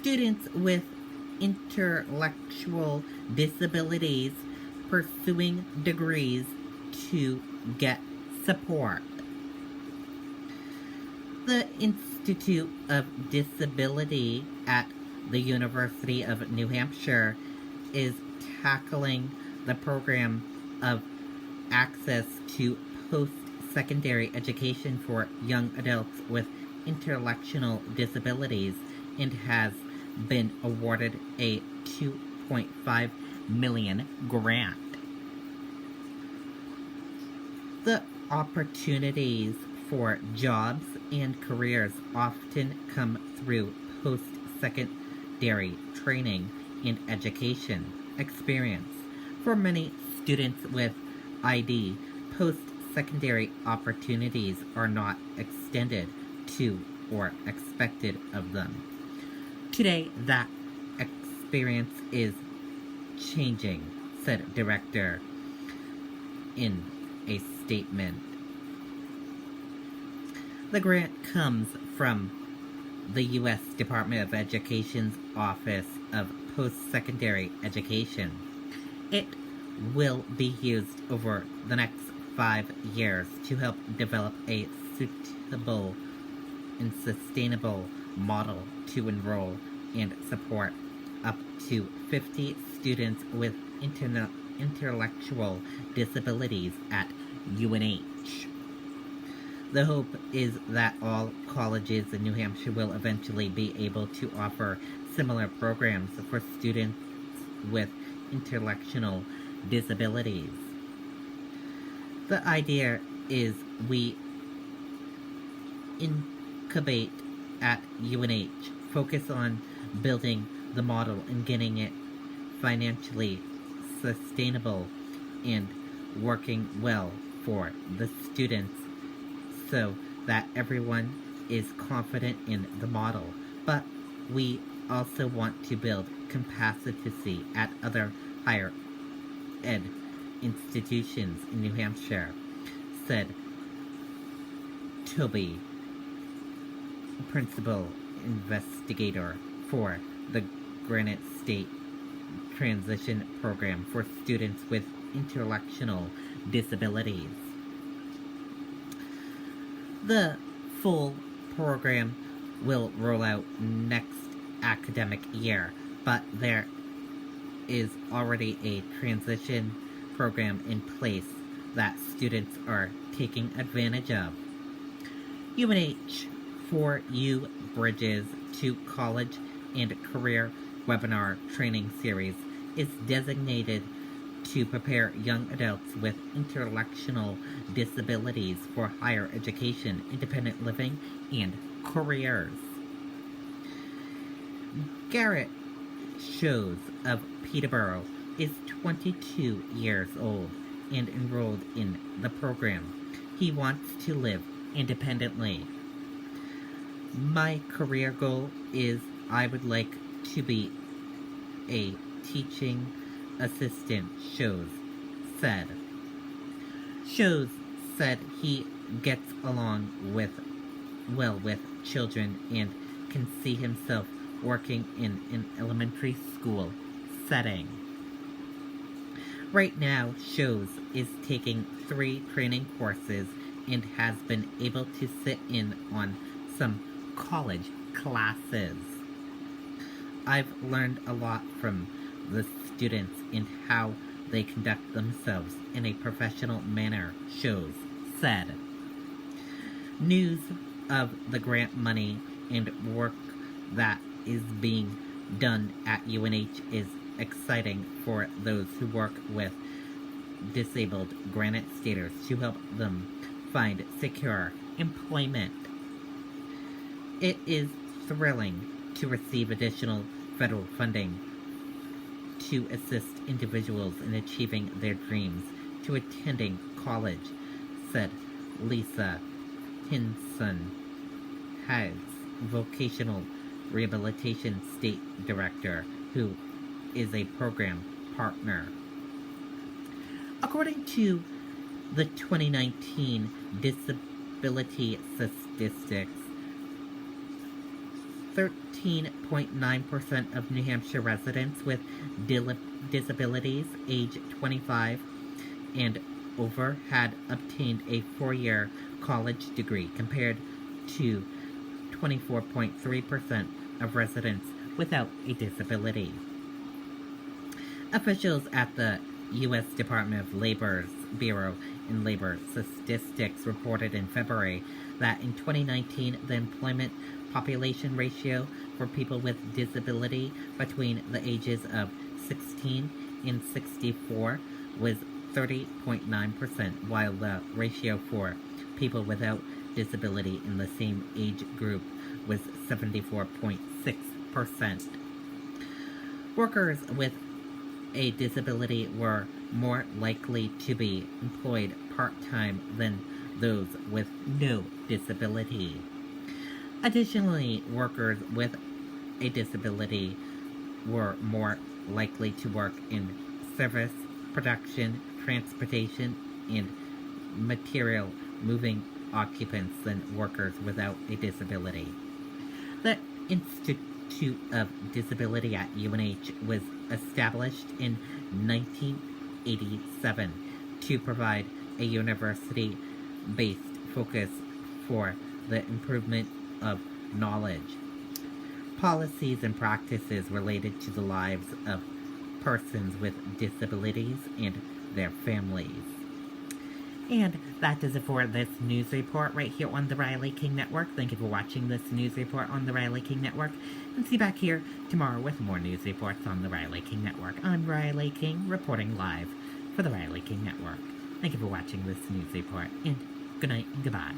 students with intellectual disabilities pursuing degrees to get support. The Institute of Disability at the University of New Hampshire is tackling the program of access to post-secondary education for young adults with intellectual disabilities and has been awarded a $2.5 million grant. The opportunities for jobs and careers often come through post-secondary training and education experience. For many students with ID, post-secondary opportunities are not extended to or expected of them. Today, that experience is changing, said Director in a statement. The grant comes from the U.S. Department of Education's Office of Post-Secondary Education. It will be used over the next 5 years to help develop a suitable and sustainable model to enroll and support up to 50 students with intellectual disabilities at UNH. The hope is that all colleges in New Hampshire will eventually be able to offer similar programs for students with intellectual disabilities. The idea is we incubate at UNH, focus on building the model and getting it financially sustainable and working well for the students so that everyone is confident in the model. But we also want to build capacity at other higher ed institutions in New Hampshire, said Toby, principal investigator for the Granite State Transition Program for students with intellectual disabilities. The full program will roll out next academic year, but there is already a transition program in place that students are taking advantage of. UNH 4U Bridges to College and Career webinar training series is designated to prepare young adults with intellectual disabilities for higher education, independent living, and careers. Garrett Shows of Peterborough is 22 years old and enrolled in the program. He wants to live independently. My career goal is I would like to be a teaching assistant, Shows said. Shows said he gets along well with children and can see himself working in an elementary school setting. Right now, Shows is taking 3 training courses and has been able to sit in on some college classes. I've learned a lot from the students in how they conduct themselves in a professional manner, Shows said. News of the grant money and work that is being done at UNH is exciting for those who work with disabled Granite Staters to help them find secure employment. It is thrilling to receive additional federal funding to assist individuals in achieving their dreams to attending college, said Lisa Hinson, Hags, Vocational Rehabilitation State Director, who is a program partner. According to the 2019 Disability Statistics 13.9% of New Hampshire residents with disabilities age 25 and over had obtained a four-year college degree compared to 24.3% of residents without a disability. Officials at the U.S. Department of Labor's Bureau in Labor Statistics reported in February that in 2019, the employment population ratio for people with disability between the ages of 16 and 64 was 30.9%, while the ratio for people without disability in the same age group was 74.6%. Workers with a disability were more likely to be employed part-time than those with no disability. Additionally, workers with a disability were more likely to work in service, production, transportation, and material moving occupants than workers without a disability. The Institute of Disability at UNH was established in 1987 to provide a university-based focus for the improvement of knowledge, policies, and practices related to the lives of persons with disabilities and their families. And that does it for this news report right here on the Riley King Network. Thank you for watching this news report on the Riley King Network. And see you back here tomorrow with more news reports on the Riley King Network. I'm Riley King, reporting live for the Riley King Network. Thank you for watching this news report, and good night and goodbye.